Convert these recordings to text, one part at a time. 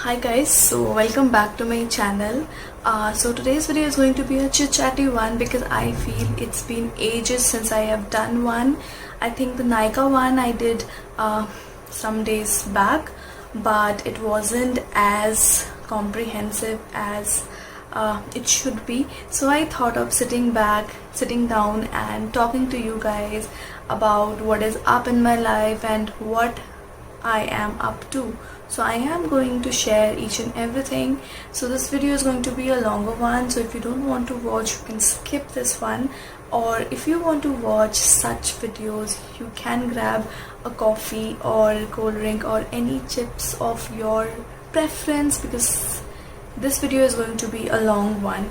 Hi guys, so welcome back to my channel. So today's video is going to be a chit chatty one because I feel it's been ages since I have done one. I think the Nykaa one I did some days back, but it wasn't as comprehensive as it should be. So I thought of sitting down and talking to you guys about what is up in my life and what I am up to. So I am going to share each and everything. So this video is going to be a longer one, so if you don't want to watch, you can skip this one, or if you want to watch such videos, you can grab a coffee or a cold drink or any chips of your preference, because this video is going to be a long one.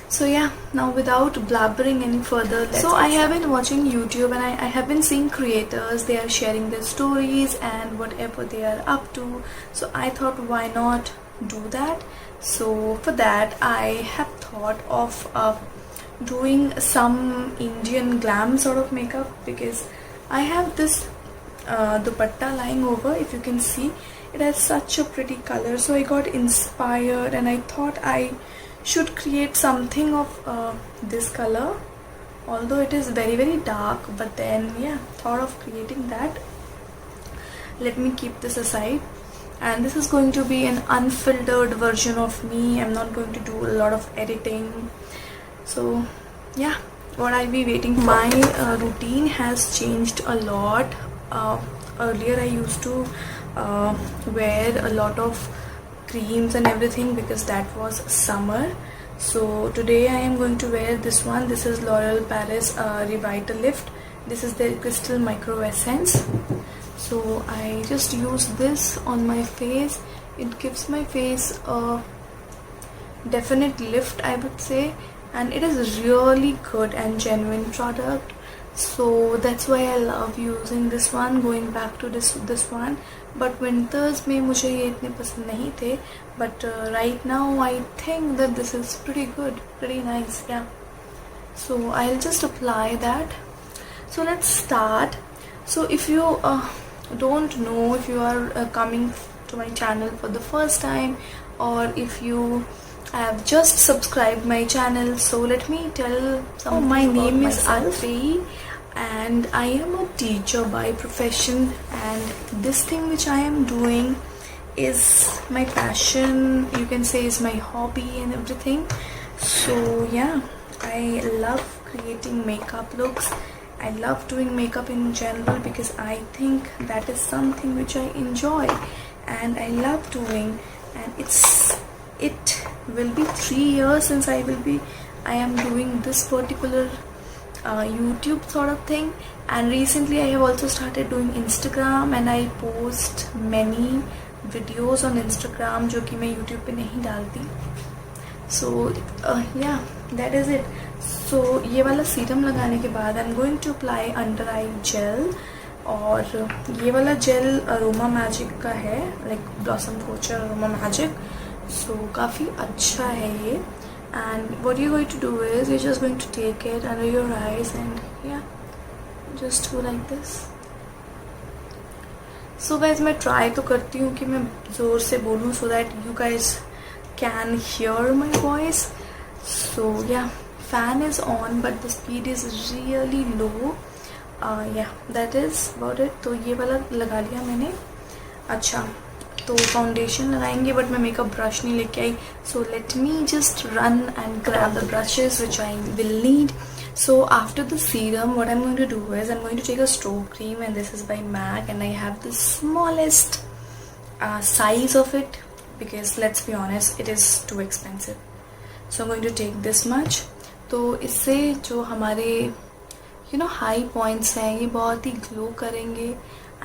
So yeah, now without blabbering any further, so I have been watching YouTube and I have been seeing creators. They are sharing their stories and whatever they are up to. So I thought, why not do that? So for that, I have thought of doing some Indian glam sort of makeup, because I have this dupatta lying over. If you can see, it has such a pretty color. So I got inspired and I thought I should create something of this color, although it is very dark, but then yeah, thought of creating that. Let me keep this aside, and this is going to be an unfiltered version of me. I'm not going to do a lot of editing. So yeah, what I'll be waiting for. My routine has changed a lot. Earlier I used to wear a lot of creams and everything because that was summer. So today I am going to wear this one. This is L'Oreal Paris Revitalift. This is the Crystal Micro Essence. So I just use this on my face. It gives my face a definite lift, I would say, and it is really good and genuine product. So that's why I love using this one. Going back to this one, but winters में मुझे ये इतने पसंद नहीं थे, but right now I think that this is pretty good, pretty nice. Yeah, so I'll just apply that. So let's start. So if you don't know, if you are coming to my channel for the first time, or if you have just subscribed my channel, so let me tell something. My name is Arfi and I am a teacher by profession, and this thing which I am doing is my passion, you can say, is my hobby and everything. So yeah, I love creating makeup looks. I love doing makeup in general because I think that is something which I enjoy and I love doing. And it will be 3 years since I am doing this particular YouTube sort of thing. And recently I have also started doing Instagram, and I post many videos on Instagram जो कि मैं YouTube पे नहीं डालती. So yeah, that is it. So ये वाला serum लगाने के बाद I'm going to apply under eye gel, और ये वाला जेल अरोमा मैजिक का है, like Blossom Culture aroma magic. So काफ़ी अच्छा है ये. And what you're going to do is you're just going to take it under your eyes and yeah, just go like this. So guys, मैं try तो करती हूँ कि मैं ज़ोर से बोलूँ so that you guys can hear my voice. So yeah, fan is on but the speed is really low. Yeah, that is about it. तो ये वाला लगा लिया मैंने. अच्छा, तो फाउंडेशन लगाएंगे, बट मैं मेकअप ब्रश नहीं लेके आई. So let me just run and grab the brushes which I will need. So after the serum, what I'm going to do is I'm going to take a stroke cream, and this is by MAC, and I have the smallest size of it because let's be honest, it is too expensive. So I'm going to take this much. तो इससे जो हमारे high points हैं, ये बहुत ही glow करेंगे.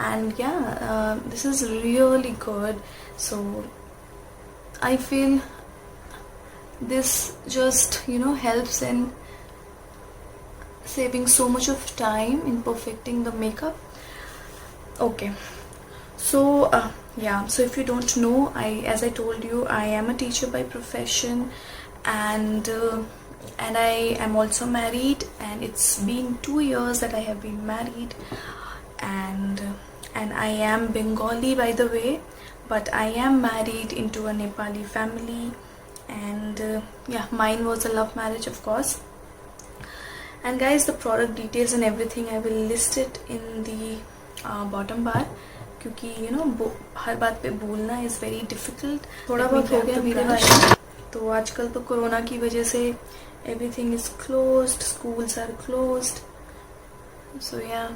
And yeah, this is really good. So I feel this just helps in saving so much of time in perfecting the makeup. Okay, so yeah, so if you don't know, as I told you, I am a teacher by profession, and I am also married, and it's been 2 years that I have been married, and I am Bengali, by the way, but I am married into a Nepali family, and yeah, mine was a love marriage, of course. And guys, the product details and everything I will list it in the bottom bar, क्योंकि you know हर बात पे बोलना is very difficult. थोड़ा बहुत हो गया मेरे बारे में, तो आजकल तो कोरोना की वजह से everything is closed, schools are closed, so yeah.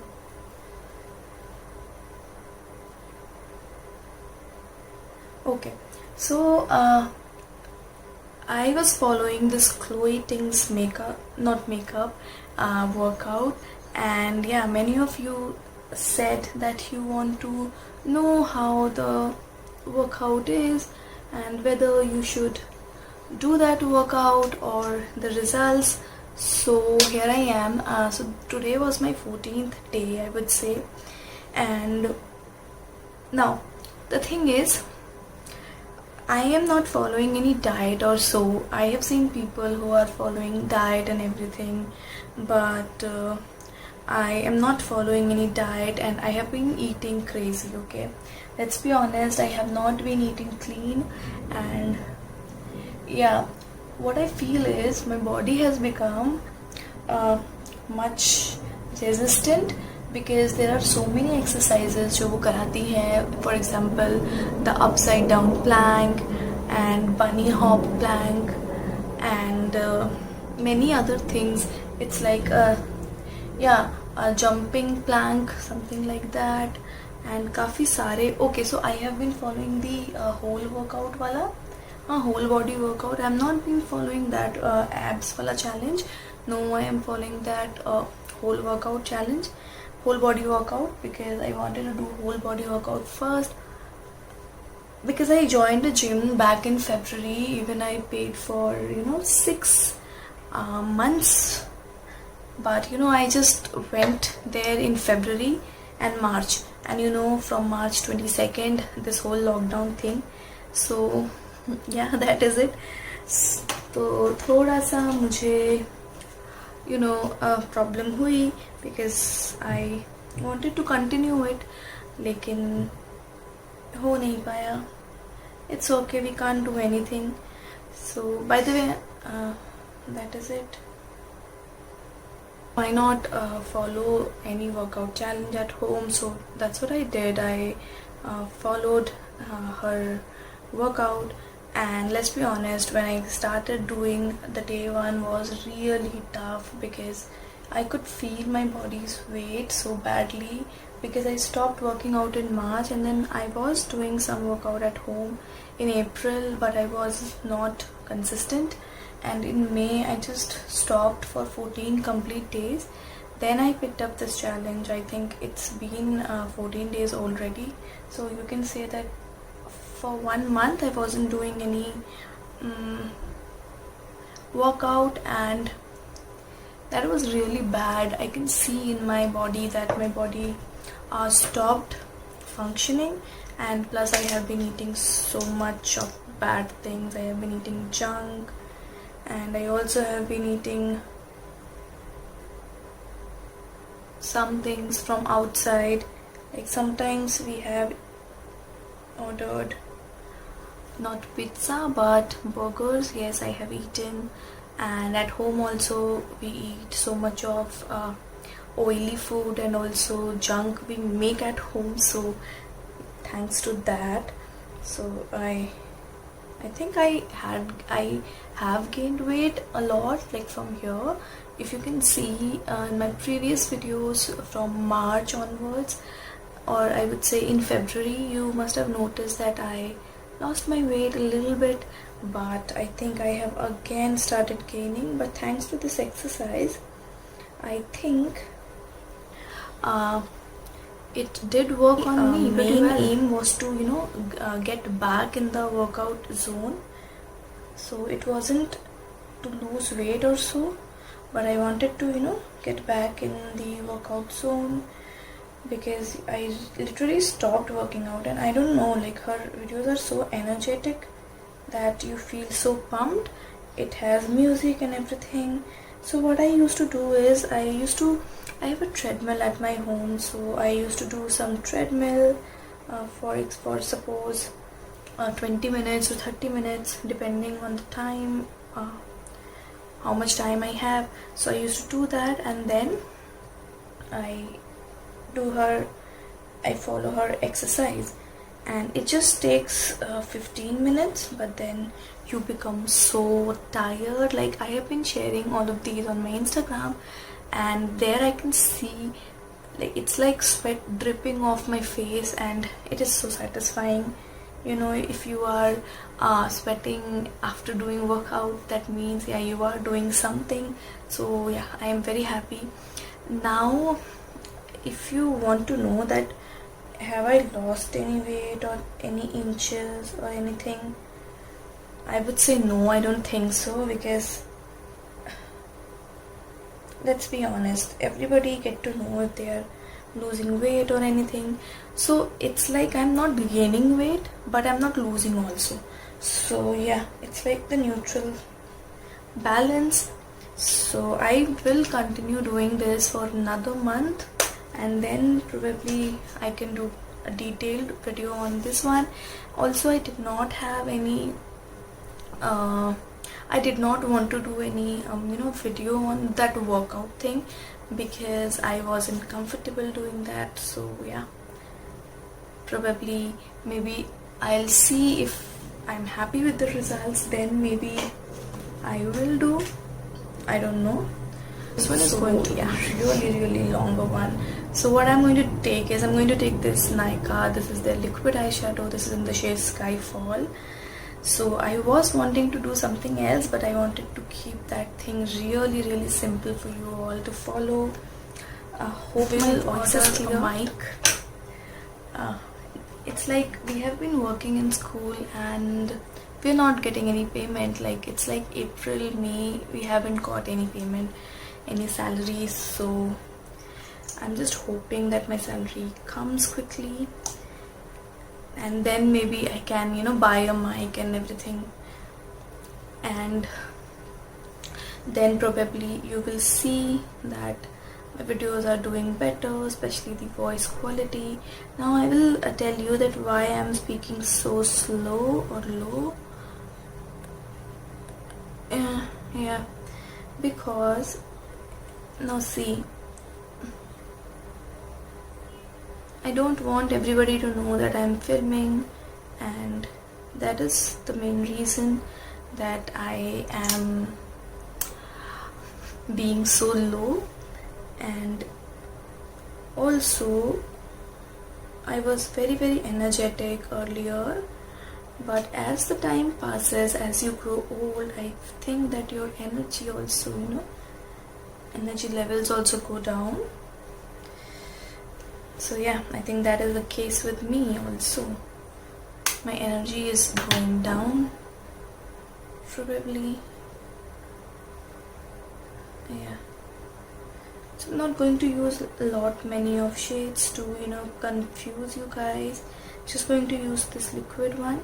Okay, so I was following this Chloe Ting's workout, and yeah, many of you said that you want to know how the workout is and whether you should do that workout or the results. So here I am. So today was my 14th day, I would say, and now the thing is, I am not following any diet or so. I have seen people who are following diet and everything, but I am not following any diet, and I have been eating crazy, okay? Let's be honest, I have not been eating clean, and yeah, what I feel is my body has become much resistant, because there are so many exercises जो वो कराती है. For example, the upside down plank and bunny hop plank and many other things. It's like a jumping plank, something like that, and काफ़ी सारे. Okay, so I have been following the whole workout वाला, whole body workout. I am not been following that abs वाला challenge. No, I am following that whole workout challenge, whole body workout, because I wanted to do whole body workout first, because I joined a gym back in February. Even I paid for 6 months, but I just went there in February and March, and from March 22nd this whole lockdown thing. So yeah, that is it. तो थोड़ा सा मुझे problem हुई, because I wanted to continue it, लेकिन हो नहीं पाया. It's okay, we can't do anything. So by the way, that is it. Why not follow any workout challenge at home? So that's what I did. I followed her workout, and let's be honest, when I started doing, the day one was really tough, because I could feel my body's weight so badly, because I stopped working out in March, and then I was doing some workout at home in April, but I was not consistent, and in May I just stopped for 14 complete days. Then I picked up this challenge. I think it's been 14 days already, so you can say that for 1 month I wasn't doing any workout, and that was really bad. I can see in my body that my body stopped functioning, and plus I have been eating so much of bad things. I have been eating junk, and I also have been eating some things from outside. Like sometimes we have ordered not pizza but burgers. Yes, I have eaten. And at home also we eat so much of oily food and also junk we make at home, so thanks to that. So I think I have gained weight a lot, like from here. If you can see in my previous videos from March onwards, or I would say in February, you must have noticed that I lost my weight a little bit, but I think I have again started gaining. But thanks to this exercise, I think it did work on me. Main aim was to get back in the workout zone, so it wasn't to lose weight or so, but I wanted to get back in the workout zone, because I literally stopped working out. And I don't know, like, her videos are so energetic that you feel so pumped. It has music and everything. So what I used to do is, I have a treadmill at my home, so I used to do some treadmill for suppose 20 minutes or 30 minutes depending on the time, how much time I have. So I used to do that, and then I follow her exercise, and it just takes 15 minutes, but then you become so tired. Like, I have been sharing all of these on my Instagram, and there I can see, like, it's like sweat dripping off my face, and it is so satisfying. You know, if you are sweating after doing workout, that means, yeah, you are doing something. So yeah, I am very happy. Now, if you want to know that have I lost any weight or any inches or anything, I would say no, I don't think so, because let's be honest, everybody get to know if they are losing weight or anything. So it's like I'm not gaining weight, but I'm not losing also. So yeah, it's like the neutral balance. So I will continue doing this for another month, and then probably I can do a detailed video on this one. Also, I did not have any I did not want to do any video on that workout thing, because I wasn't comfortable doing that. So yeah, probably maybe I'll see if I'm happy with the results, then maybe I will do. I don't know. This one is going to be a really longer one. So what I'm going to take is, I'm going to take this Nykaa. This is their liquid eyeshadow. This is in the shade Skyfall. So I was wanting to do something else, but I wanted to keep that thing really simple for you all to follow. Hope my voice is clear. Mic. It's like we have been working in school and we're not getting any payment. Like, it's like April, May, we haven't got any payment, any salaries. So I'm just hoping that my salary comes quickly, and then maybe I can buy a mic and everything, and then probably you will see that my videos are doing better, especially the voice quality. Now I will tell you that why I am speaking so slow or low. Yeah, because now see, I don't want everybody to know that I'm filming, and that is the main reason that I am being so low. And also, I was very energetic earlier, but as the time passes, as you grow old, I think that your energy also, energy levels also go down. So yeah, I think that is the case with me also. My energy is going down, probably. Yeah. So I'm not going to use many of shades to confuse you guys. Just going to use this liquid one,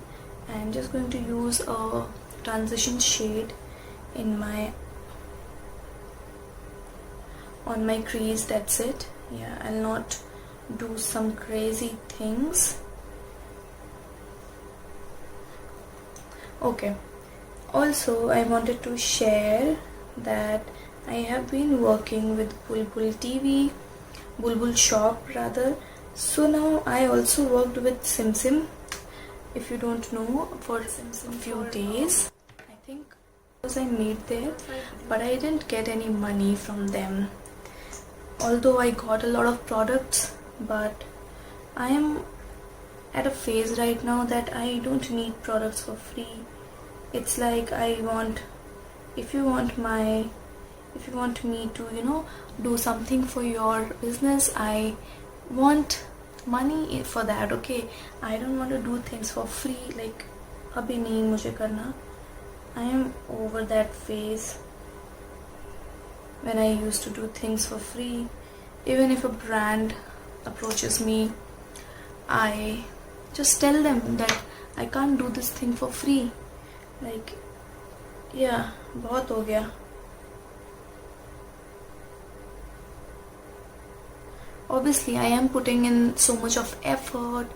and just going to use a transition shade in on my crease. That's it. Yeah, I'll not do some crazy things. Okay, also I wanted to share that I have been working with Bulbul Shop rather. So now I also worked with Simsim, if you don't know, for a few days. I think because I made there, but I didn't get any money from them. Although I got a lot of products, but I am at a phase right now that I don't need products for free. It's like if you want me to do something for your business, I want money for that. Okay, I don't want to do things for free, like abhi nahi mujhe karna. I am over that phase when I used to do things for free. Even if a brand approaches me, I just tell them that I can't do this thing for free. Like, yeah, bahut ho gaya. Obviously, I am putting in so much of effort,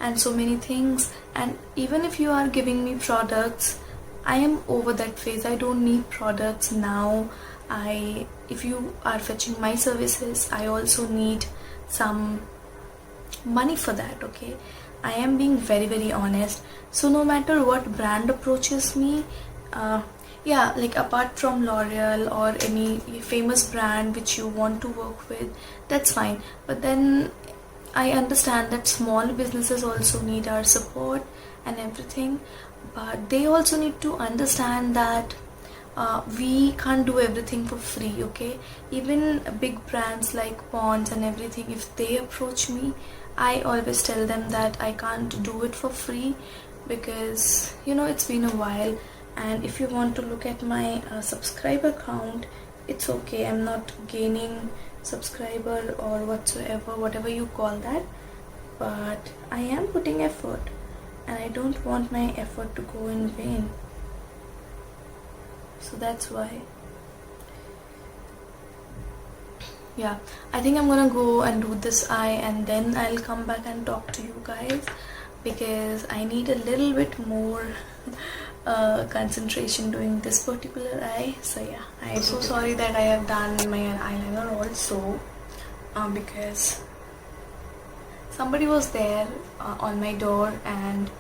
and so many things. And even if you are giving me products, I am over that phase. I don't need products now. If you are fetching my services, I also need some money for that. Okay, I am being very very honest. So no matter what brand approaches me, yeah, like apart from L'Oreal or any famous brand which you want to work with, that's fine. But then I understand that small businesses also need our support and everything, but they also need to understand that we can't do everything for free. Okay, even big brands like Ponds and everything, if they approach me, I always tell them that I can't do it for free, because it's been a while. And if you want to look at my subscriber count, it's okay, I'm not gaining subscriber or whatsoever, whatever you call that, but I am putting effort, and I don't want my effort to go in vain. So that's why, yeah, I think I'm gonna go and do this eye, and then I'll come back and talk to you guys, because I need a little bit more concentration doing this particular eye. So yeah, I'm so sorry that I have done my eyeliner also, because somebody was there on my door, and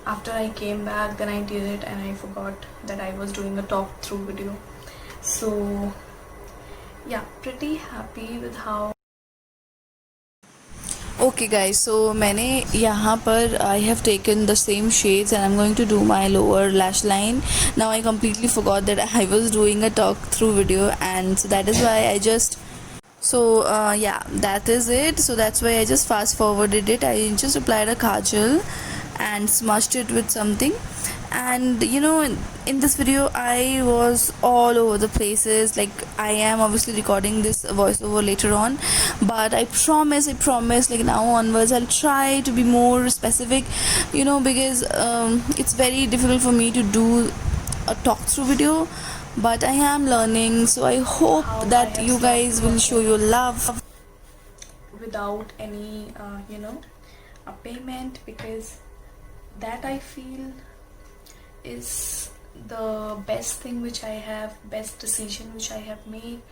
after I came back, then I did it and I forgot that I was doing a talk through video. So yeah, pretty happy with how. Okay guys, so मैंने यहाँ पर I have taken the same shades and I'm going to do my lower lash line. Now I completely forgot that I was doing a talk through video, and so that is why I just yeah, that is it. So that's why I just fast forwarded it. I just applied a kajal and smudged it with something, and in this video I was all over the places. Like, I am obviously recording this voiceover later on, but I promise, like now onwards I'll try to be more specific, because it's very difficult for me to do a talk through video, but I am learning. So I hope that you guys will show your love without any a payment, because that I feel is the best thing which I have, best decision which I have made.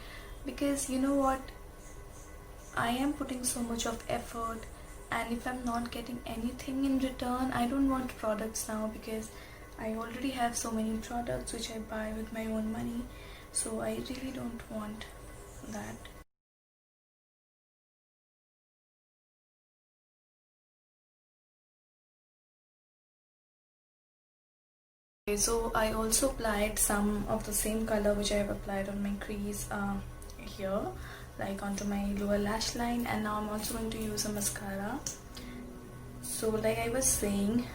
Because you know what, I am putting so much of effort, and if I'm not getting anything in return, I don't want products now, because I already have so many products which I buy with my own money. So I really don't want that. Okay, so I also applied some of the same color which I have applied on my crease here, like onto my lower lash line, and now I'm also going to use a mascara. So like I was saying,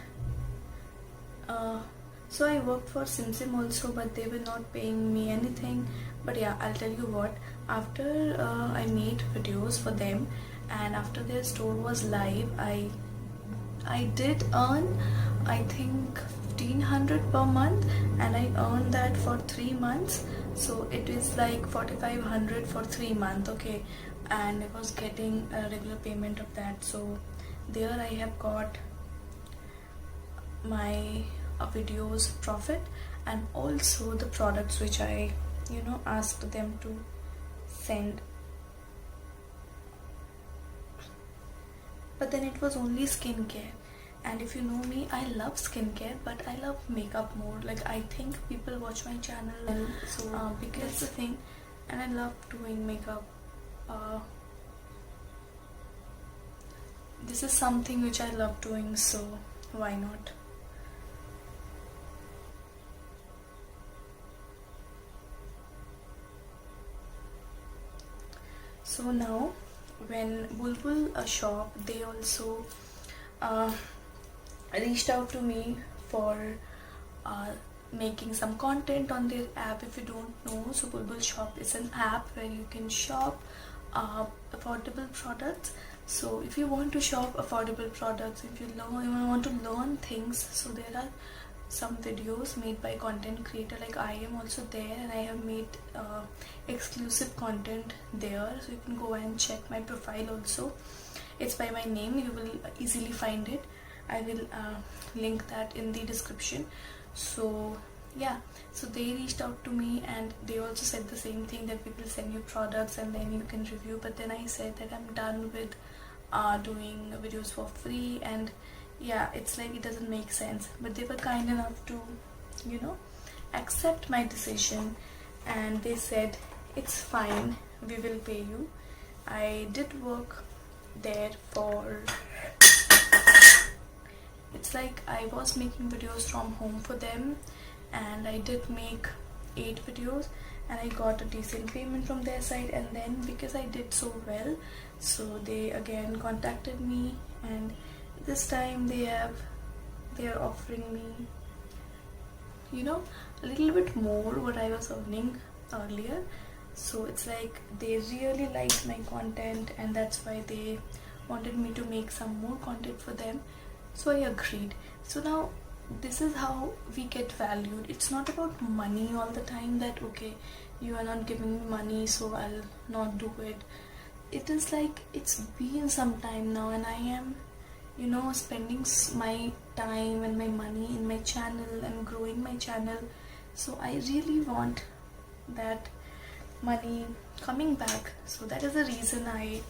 so I worked for Sim also, but they were not paying me anything. But yeah, I'll tell you what, after I made videos for them, and after their store was live, I did earn, I think, 1500 per month, and I earned that for 3 months. So it is like 4500 for 3 months. Okay, and I was getting a regular payment of that. So there I have got my videos profit, and also the products which I asked them to send. But then it was only skincare, and if you know me, I love skincare, but I love makeup more. Like, I think people watch my channel, so because that's the thing, and I love doing makeup. This is something which I love doing, so why not? So now when Bulbul shop, they also reached out to me for making some content on their app. If you don't know, so Bulbul shop is an app where you can shop affordable products. So if you want to shop affordable products, if you want to learn things, so there are some videos made by content creator, like I am also there, and I have made exclusive content there, so you can go and check my profile also. It's by my name, you will easily find it. I will link that in the description. So yeah, so they reached out to me and they also said the same thing, that we will send you products and then you can review. But then I said that I'm done with doing videos for free, and yeah, it's like it doesn't make sense. But they were kind enough to, you know, accept my decision, and they said it's fine, we will pay you. I did work there for, it's like I was making videos from home for them, and I did make 8 videos and I got a decent payment from their side. And then because I did so well, so they again contacted me, and this time they are offering me, you know, a little bit more what I was earning earlier. So it's like they really liked my content, and that's why they wanted me to make some more content for them. So I agreed. So now this is how we get valued. It's not about money all the time, that okay, you are not giving me money so I'll not do it. It is like it's been some time now, and I am, you know, spending my time and my money in my channel and growing my channel. So I really want that money coming back. So that is the reason I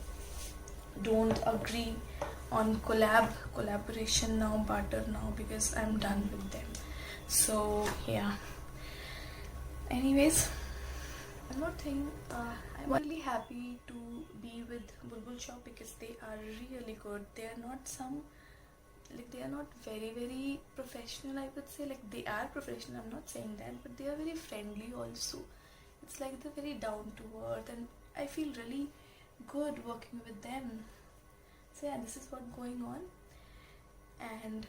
don't agree on collaboration now, barter now, because I'm done with them. So yeah, anyways, one more thing, I'm really happy to be with Bulbul Shop because they are really good. They are not some, like, they are not very professional, I would say. Like, they are professional, I'm not saying that, but they are very friendly also. It's like they're very down to earth, and I feel really good working with them. So yeah, this is what's going on. And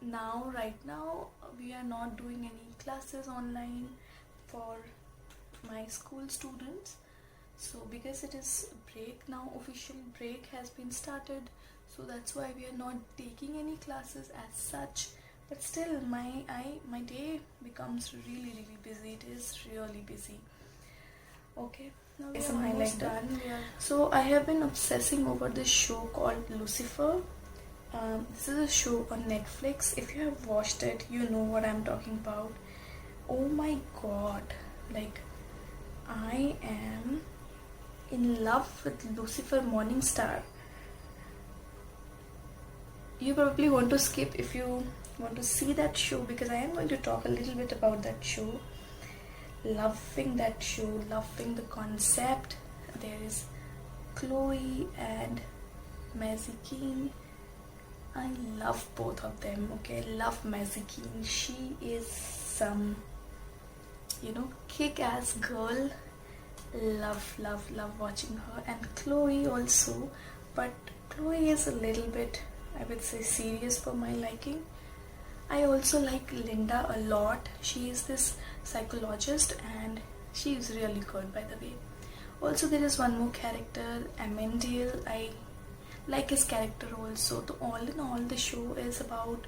now, right now, we are not doing any classes online for my school students. So because it is break now, official break has been started, so that's why we are not taking any classes as such. But still, my day becomes really busy. It is really busy. Okay, now we are almost done. So I have been obsessing over this show called Lucifer. This is a show on Netflix. If you have watched it, you know what I'm talking about. Oh my god, like, I am in love with Lucifer Morningstar. You probably want to skip if you want to see that show, because I am going to talk a little bit about that show. Loving that show, loving the concept. There is Chloe and Mazzy King. I love both of them. Okay, I love Mazzy King. She is some, you know, kick-ass girl. Love watching her. And Chloe also, but Chloe is a little bit, I would say, serious for my liking. I also like Linda a lot. She is this psychologist and she is really good, by the way. Also, there is one more character, Amendale. I like his character also. So all in all, the show is about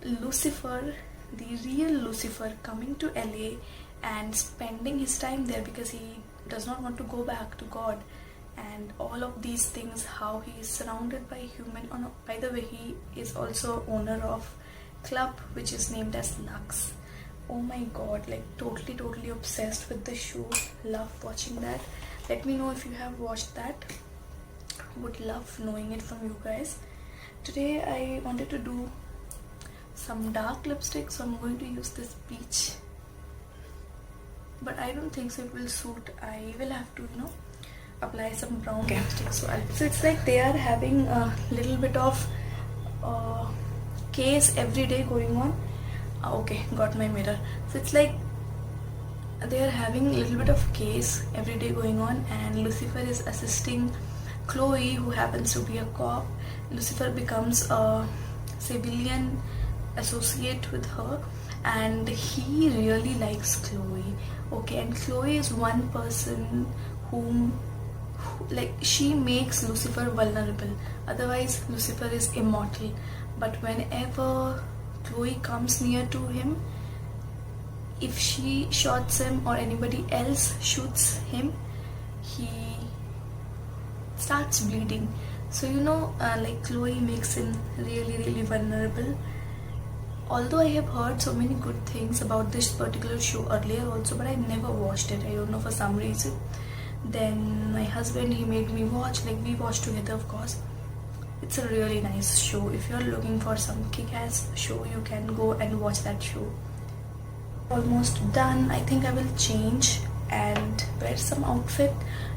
Lucifer, the real Lucifer, coming to LA and spending his time there because he does not want to go back to God, and all of these things, how he is surrounded by human. Oh no, by the way, he is also owner of club which is named as Lux. Oh my god, like totally obsessed with the show. Love watching that. Let me know if you have watched that. Would love knowing it from you guys. Today I wanted to do some dark lipstick, so I'm going to use this peach, but I don't think so it will suit. I will have to, you know, apply some brown lipstick. So it's like they are having a little bit of case every day going on. Okay, got my mirror. So it's like they are having a little bit of case every day going on, and Lucifer is assisting Chloe, who happens to be a cop. Lucifer becomes a civilian associate with her, and he really likes Chloe. Okay, and Chloe is one person whom, like, she makes Lucifer vulnerable. Otherwise, Lucifer is immortal. But whenever Chloe comes near to him, if she shoots him or anybody else shoots him, he starts bleeding. So like Chloe makes him really vulnerable. Although I have heard so many good things about this particular show earlier also, but I never watched it. I don't know, for some reason. Then my husband, he made me watch, like we watched together, of course. It's a really nice show. If you're looking for some kick-ass show, you can go and watch that show. Almost done. I think I will change and wear some outfit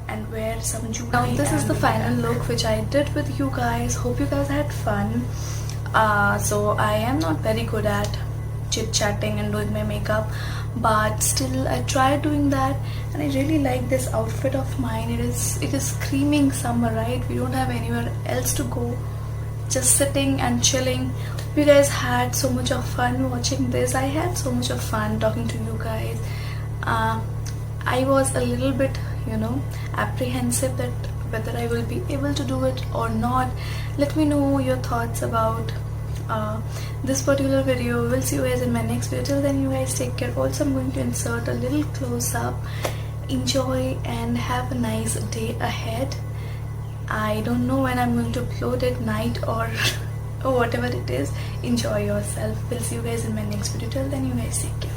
and wear some jewelry. Now this is the final look which I did with you guys. Hope you guys had fun. So I am not very good at chit-chatting and doing my makeup, but still I tried doing that, and I really like this outfit of mine. It is screaming summer, right? We don't have anywhere else to go, just sitting and chilling. You guys had so much of fun watching this. I had so much of fun talking to you guys. I was a little bit apprehensive that whether I will be able to do it or not. Let me know your thoughts about this particular video. We'll see you guys in my next video. Till then, you guys take care. Also, I'm going to insert a little close-up. Enjoy and have a nice day ahead. I don't know when I'm going to upload it, night or or whatever it is. Enjoy yourself. We'll see you guys in my next video. Till then, you guys take care.